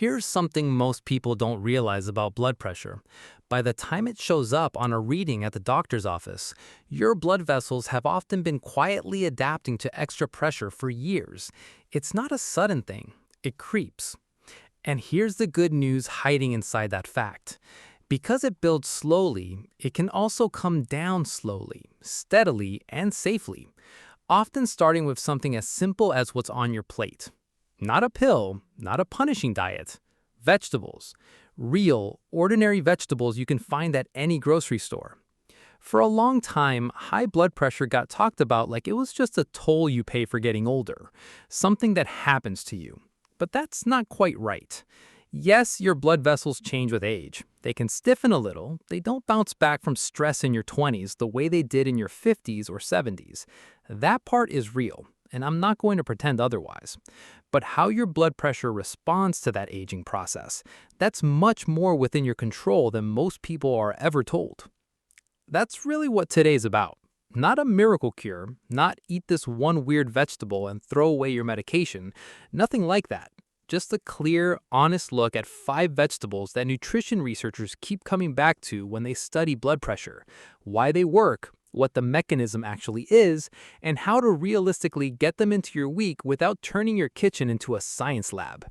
Here's something most people don't realize about blood pressure. By the time it shows up on a reading at the doctor's office, your blood vessels have often been quietly adapting to extra pressure for years. It's not a sudden thing, it creeps. And here's the good news hiding inside that fact. Because it builds slowly, it can also come down slowly, steadily, and safely, often starting with something as simple as what's on your plate. Not a pill, not a punishing diet. Vegetables. Real, ordinary vegetables you can find at any grocery store. For a long time, high blood pressure got talked about like it was just a toll you pay for getting older, something that happens to you. But that's not quite right. Yes, your blood vessels change with age. They can stiffen a little. They don't bounce back from stress in your 20s the way they did in your 50s or 70s. That part is real, and I'm not going to pretend otherwise. But how your blood pressure responds to that aging process, that's much more within your control than most people are ever told. That's really what today's about. Not a miracle cure, not eat this one weird vegetable and throw away your medication, nothing like that. Just a clear, honest look at 5 vegetables that nutrition researchers keep coming back to when they study blood pressure, why they work, what the mechanism actually is, and how to realistically get them into your week without turning your kitchen into a science lab.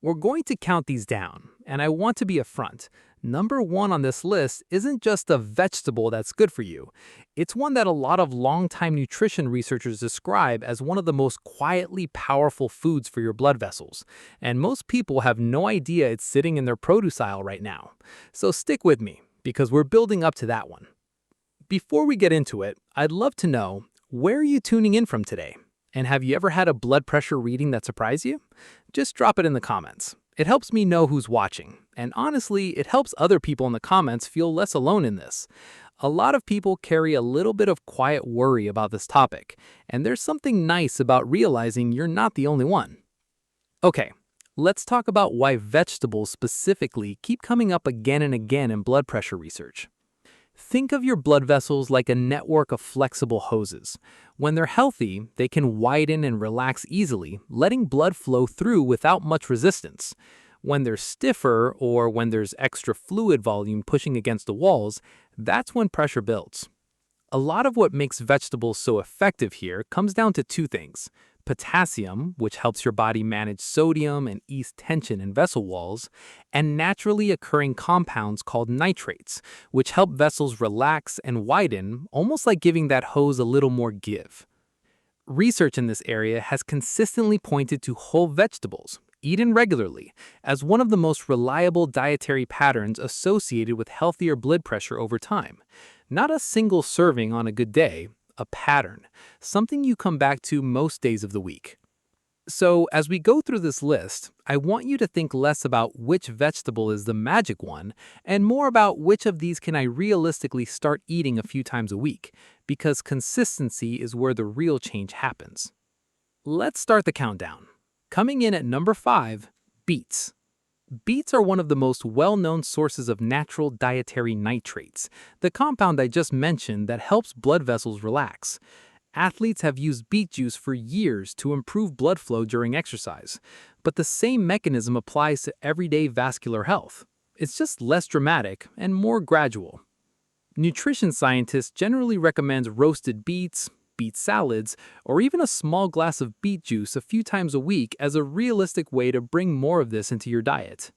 We're going to count these down, and I want to be upfront. Number 1 on this list isn't just a vegetable that's good for you. It's one that a lot of longtime nutrition researchers describe as one of the most quietly powerful foods for your blood vessels, and most people have no idea it's sitting in their produce aisle right now. So stick with me, because we're building up to that one. Before we get into it, I'd love to know, where are you tuning in from today? And have you ever had a blood pressure reading that surprised you? Just drop it in the comments. It helps me know who's watching, and honestly, it helps other people in the comments feel less alone in this. A lot of people carry a little bit of quiet worry about this topic, and there's something nice about realizing you're not the only one. Okay, let's talk about why vegetables specifically keep coming up again and again in blood pressure research. Think of your blood vessels like a network of flexible hoses. When they're healthy, they can widen and relax easily, letting blood flow through without much resistance. When they're stiffer, or when there's extra fluid volume pushing against the walls, that's when pressure builds. A lot of what makes vegetables so effective here comes down to 2 things. Potassium, which helps your body manage sodium and ease tension in vessel walls, and naturally occurring compounds called nitrates, which help vessels relax and widen, almost like giving that hose a little more give. Research in this area has consistently pointed to whole vegetables, eaten regularly, as one of the most reliable dietary patterns associated with healthier blood pressure over time. Not a single serving on a good day, a pattern, something you come back to most days of the week. So as we go through this list, I want you to think less about which vegetable is the magic one and more about which of these can I realistically start eating a few times a week, because consistency is where the real change happens. Let's start the countdown. Coming in at number 5, beets. Beets are one of the most well-known sources of natural dietary nitrates, the compound I just mentioned that helps blood vessels relax. Athletes have used beet juice for years to improve blood flow during exercise, but the same mechanism applies to everyday vascular health. It's just less dramatic and more gradual. Nutrition scientists generally recommend roasted beets, beet salads, or even a small glass of beet juice a few times a week as a realistic way to bring more of this into your diet.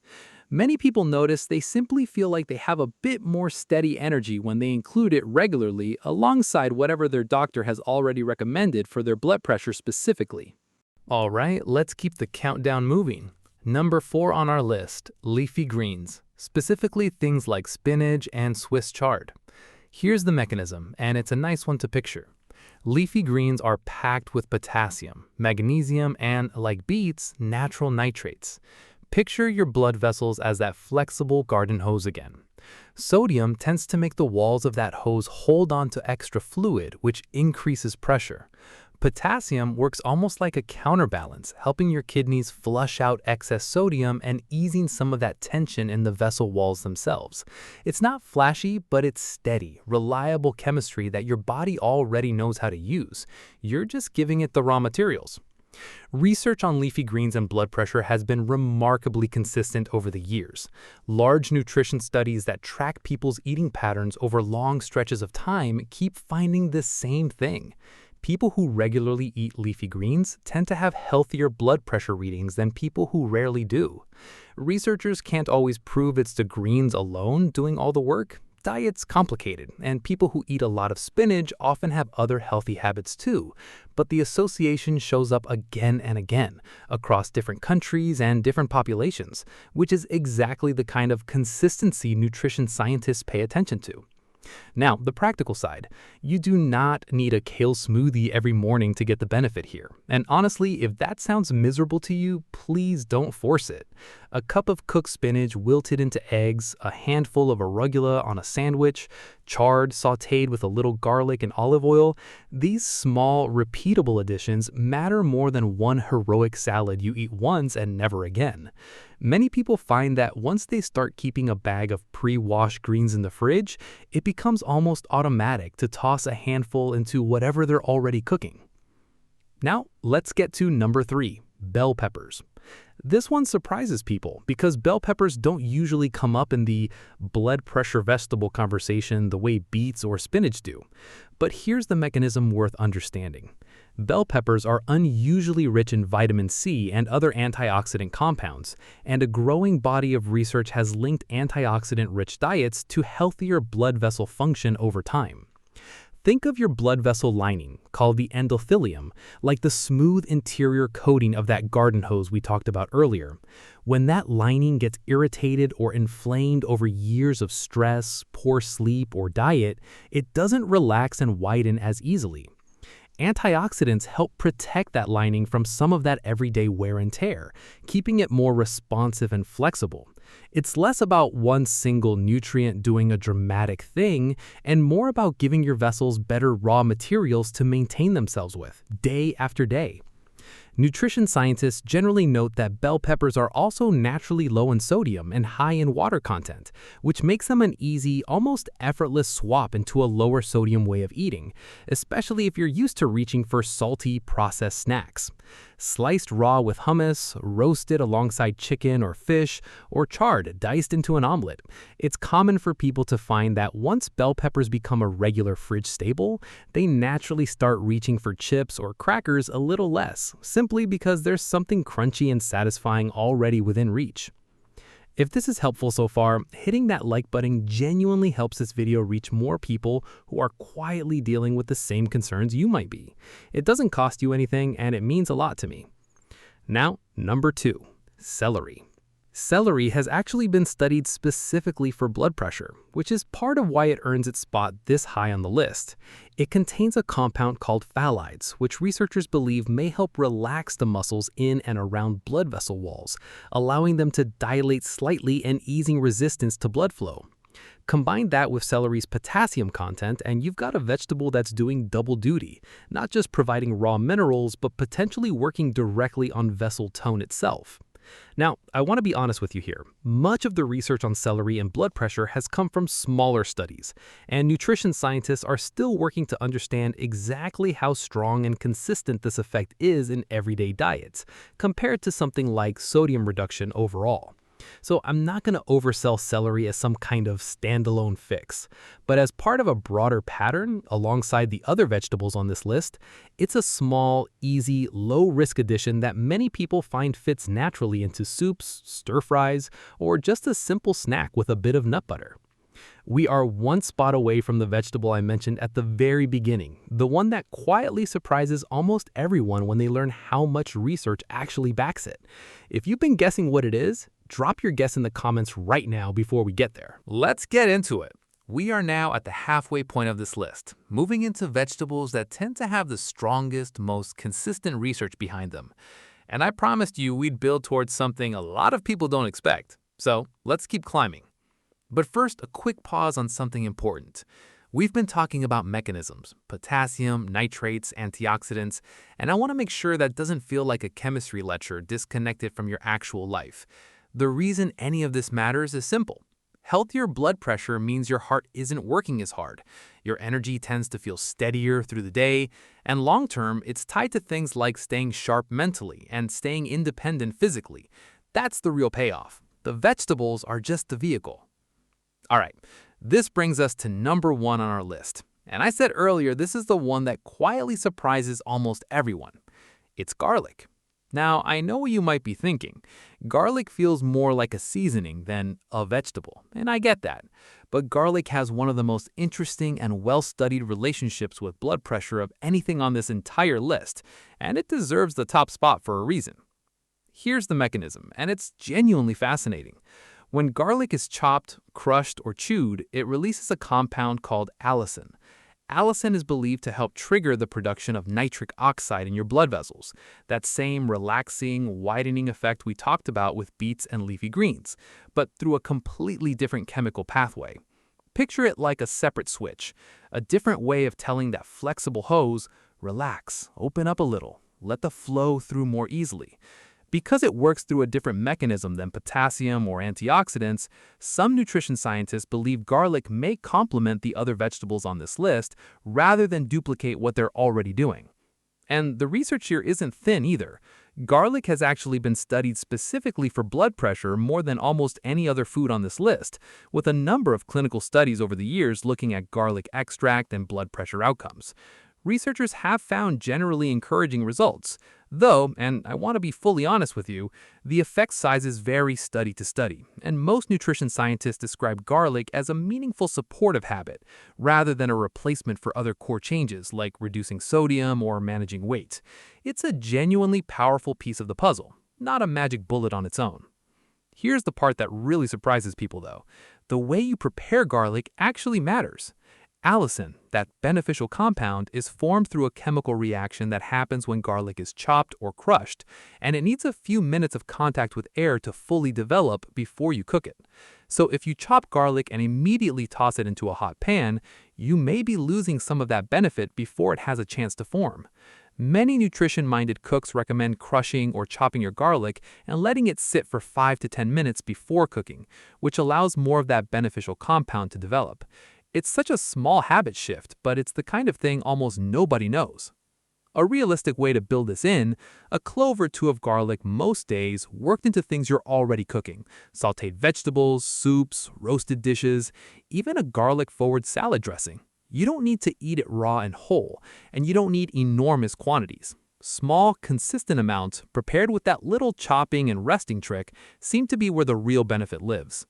Many people notice they simply feel like they have a bit more steady energy when they include it regularly alongside whatever their doctor has already recommended for their blood pressure specifically. All right, let's keep the countdown moving. Number 4 on our list, leafy greens, specifically things like spinach and Swiss chard. Here's the mechanism, and it's a nice one to picture. Leafy greens are packed with potassium, magnesium, and, like beets, natural nitrates. Picture your blood vessels as that flexible garden hose again. Sodium tends to make the walls of that hose hold on to extra fluid, which increases pressure. Potassium works almost like a counterbalance, helping your kidneys flush out excess sodium and easing some of that tension in the vessel walls themselves. It's not flashy, but it's steady, reliable chemistry that your body already knows how to use. You're just giving it the raw materials. Research on leafy greens and blood pressure has been remarkably consistent over the years. Large nutrition studies that track people's eating patterns over long stretches of time keep finding the same thing. People who regularly eat leafy greens tend to have healthier blood pressure readings than people who rarely do. Researchers can't always prove it's the greens alone doing all the work. Diet's complicated, and people who eat a lot of spinach often have other healthy habits too, but the association shows up again and again across different countries and different populations, which is exactly the kind of consistency nutrition scientists pay attention to. Now, the practical side. You do not need a kale smoothie every morning to get the benefit here. And honestly, if that sounds miserable to you, please don't force it. A cup of cooked spinach wilted into eggs, a handful of arugula on a sandwich, chard sautéed with a little garlic and olive oil, these small, repeatable additions matter more than one heroic salad you eat once and never again. Many people find that once they start keeping a bag of pre-washed greens in the fridge, it becomes almost automatic to toss a handful into whatever they're already cooking. Now, let's get to number 3, bell peppers. This one surprises people because bell peppers don't usually come up in the blood pressure vegetable conversation the way beets or spinach do. But here's the mechanism worth understanding. Bell peppers are unusually rich in vitamin C and other antioxidant compounds, and a growing body of research has linked antioxidant-rich diets to healthier blood vessel function over time. Think of your blood vessel lining, called the endothelium, like the smooth interior coating of that garden hose we talked about earlier. When that lining gets irritated or inflamed over years of stress, poor sleep, or diet, it doesn't relax and widen as easily. Antioxidants help protect that lining from some of that everyday wear and tear, keeping it more responsive and flexible. It's less about one single nutrient doing a dramatic thing and more about giving your vessels better raw materials to maintain themselves with, day after day. Nutrition scientists generally note that bell peppers are also naturally low in sodium and high in water content, which makes them an easy, almost effortless swap into a lower sodium way of eating, especially if you're used to reaching for salty, processed snacks. Sliced raw with hummus, roasted alongside chicken or fish, or charred, diced into an omelet. It's common for people to find that once bell peppers become a regular fridge staple, they naturally start reaching for chips or crackers a little less, simply because there's something crunchy and satisfying already within reach. If this is helpful so far, hitting that like button genuinely helps this video reach more people who are quietly dealing with the same concerns you might be. It doesn't cost you anything, and it means a lot to me. Now, number 2, celery. Celery has actually been studied specifically for blood pressure, which is part of why it earns its spot this high on the list. It contains a compound called phthalates, which researchers believe may help relax the muscles in and around blood vessel walls, allowing them to dilate slightly and easing resistance to blood flow. Combine that with celery's potassium content and you've got a vegetable that's doing double duty, not just providing raw minerals, but potentially working directly on vessel tone itself. Now, I want to be honest with you here. Much of the research on celery and blood pressure has come from smaller studies, and nutrition scientists are still working to understand exactly how strong and consistent this effect is in everyday diets, compared to something like sodium reduction overall. So I'm not going to oversell celery as some kind of standalone fix, but as part of a broader pattern alongside the other vegetables on this list, it's a small, easy, low-risk addition that many people find fits naturally into soups, stir-fries, or just a simple snack with a bit of nut butter. We are one spot away from the vegetable I mentioned at the very beginning, the one that quietly surprises almost everyone when they learn how much research actually backs it. If you've been guessing what it is, drop your guess in the comments right now before we get there. Let's get into it. We are now at the halfway point of this list, moving into vegetables that tend to have the strongest, most consistent research behind them. And I promised you we'd build towards something a lot of people don't expect. So let's keep climbing. But first, a quick pause on something important. We've been talking about mechanisms, potassium, nitrates, antioxidants, and I want to make sure that doesn't feel like a chemistry lecture disconnected from your actual life. The reason any of this matters is simple. Healthier blood pressure means your heart isn't working as hard. Your energy tends to feel steadier through the day, and long term, it's tied to things like staying sharp mentally and staying independent physically. That's the real payoff. The vegetables are just the vehicle. All right, this brings us to number one on our list. And I said earlier, this is the one that quietly surprises almost everyone. It's garlic. Now, I know what you might be thinking. Garlic feels more like a seasoning than a vegetable, and I get that. But garlic has one of the most interesting and well-studied relationships with blood pressure of anything on this entire list, and it deserves the top spot for a reason. Here's the mechanism, and it's genuinely fascinating. When garlic is chopped, crushed, or chewed, it releases a compound called allicin. Allicin is believed to help trigger the production of nitric oxide in your blood vessels, that same relaxing, widening effect we talked about with beets and leafy greens, but through a completely different chemical pathway. Picture it like a separate switch, a different way of telling that flexible hose, relax, open up a little, let the flow through more easily. Because it works through a different mechanism than potassium or antioxidants, some nutrition scientists believe garlic may complement the other vegetables on this list rather than duplicate what they're already doing. And the research here isn't thin either. Garlic has actually been studied specifically for blood pressure more than almost any other food on this list, with a number of clinical studies over the years looking at garlic extract and blood pressure outcomes. Researchers have found generally encouraging results, though, and I want to be fully honest with you, the effect sizes vary study to study, and most nutrition scientists describe garlic as a meaningful supportive habit, rather than a replacement for other core changes like reducing sodium or managing weight. It's a genuinely powerful piece of the puzzle, not a magic bullet on its own. Here's the part that really surprises people though. The way you prepare garlic actually matters. Allicin, that beneficial compound, is formed through a chemical reaction that happens when garlic is chopped or crushed, and it needs a few minutes of contact with air to fully develop before you cook it. So if you chop garlic and immediately toss it into a hot pan, you may be losing some of that benefit before it has a chance to form. Many nutrition-minded cooks recommend crushing or chopping your garlic and letting it sit for 5 to 10 minutes before cooking, which allows more of that beneficial compound to develop. It's such a small habit shift, but it's the kind of thing almost nobody knows. A realistic way to build this in, a clove or two of garlic most days worked into things you're already cooking. Sautéed vegetables, soups, roasted dishes, even a garlic-forward salad dressing. You don't need to eat it raw and whole, and you don't need enormous quantities. Small, consistent amounts, prepared with that little chopping and resting trick, seem to be where the real benefit lives.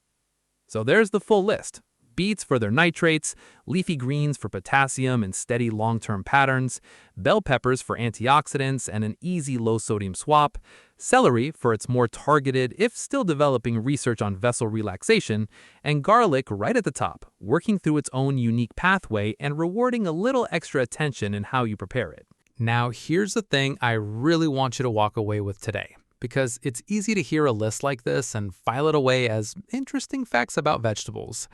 So there's the full list. Beets for their nitrates, leafy greens for potassium and steady long-term patterns, bell peppers for antioxidants and an easy low-sodium swap, celery for its more targeted, if still developing research on vessel relaxation, and garlic right at the top, working through its own unique pathway and rewarding a little extra attention in how you prepare it. Now, here's the thing I really want you to walk away with today, because it's easy to hear a list like this and file it away as interesting facts about vegetables.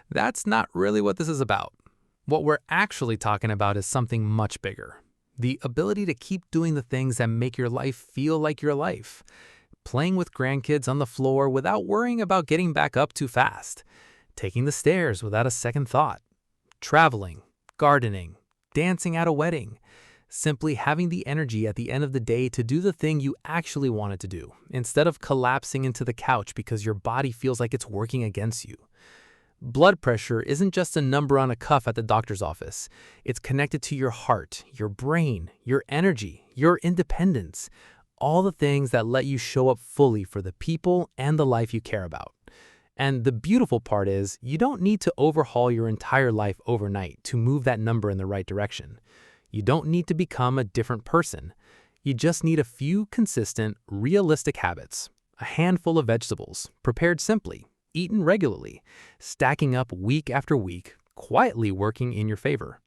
That's not really what this is about. What we're actually talking about is something much bigger. The ability to keep doing the things that make your life feel like your life. Playing with grandkids on the floor without worrying about getting back up too fast. Taking the stairs without a second thought. Traveling, gardening, dancing at a wedding. Simply having the energy at the end of the day to do the thing you actually wanted to do, instead of collapsing into the couch because your body feels like it's working against you. Blood pressure isn't just a number on a cuff at the doctor's office. It's connected to your heart, your brain, your energy, your independence, all the things that let you show up fully for the people and the life you care about. And the beautiful part is, you don't need to overhaul your entire life overnight to move that number in the right direction. You don't need to become a different person. You just need a few consistent, realistic habits, a handful of vegetables, prepared simply, eaten regularly, stacking up week after week, quietly working in your favor.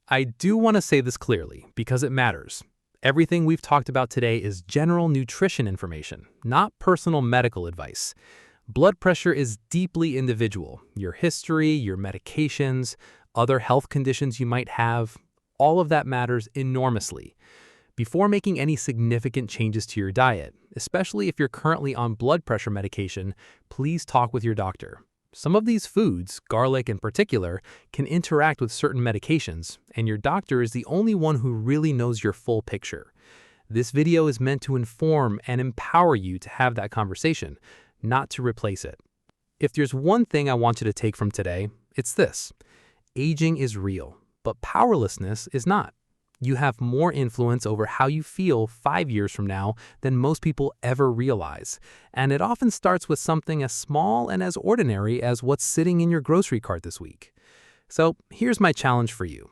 I do want to say this clearly because it matters. Everything we've talked about today is general nutrition information, not personal medical advice. Blood pressure is deeply individual. Your history, your medications, other health conditions you might have, all of that matters enormously. Before making any significant changes to your diet, especially if you're currently on blood pressure medication, please talk with your doctor. Some of these foods, garlic in particular, can interact with certain medications, and your doctor is the only one who really knows your full picture. This video is meant to inform and empower you to have that conversation, not to replace it. If there's one thing I want you to take from today, it's this. Aging is real, but powerlessness is not. You have more influence over how you feel 5 years from now than most people ever realize, and it often starts with something as small and as ordinary as what's sitting in your grocery cart this week. So here's my challenge for you.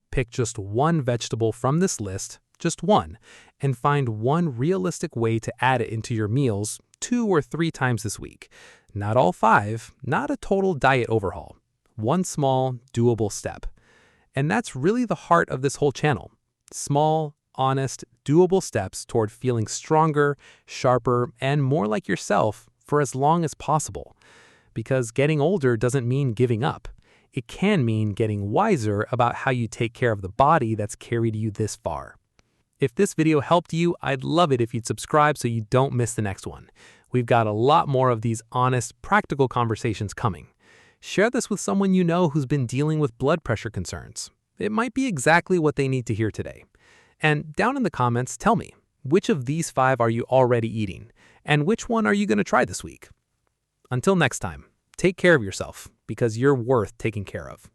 Pick just one vegetable from this list, just one, and find one realistic way to add it into your meals 2 or 3 times this week. Not all 5, not a total diet overhaul. One small, doable step. And that's really the heart of this whole channel. Small, honest, doable steps toward feeling stronger, sharper, and more like yourself for as long as possible. Because getting older doesn't mean giving up. It can mean getting wiser about how you take care of the body that's carried you this far. If this video helped you, I'd love it if you'd subscribe so you don't miss the next one. We've got a lot more of these honest, practical conversations coming. Share this with someone you know who's been dealing with blood pressure concerns. It might be exactly what they need to hear today. And down in the comments, tell me, which of these 5 are you already eating? And which one are you going to try this week? Until next time, take care of yourself because you're worth taking care of.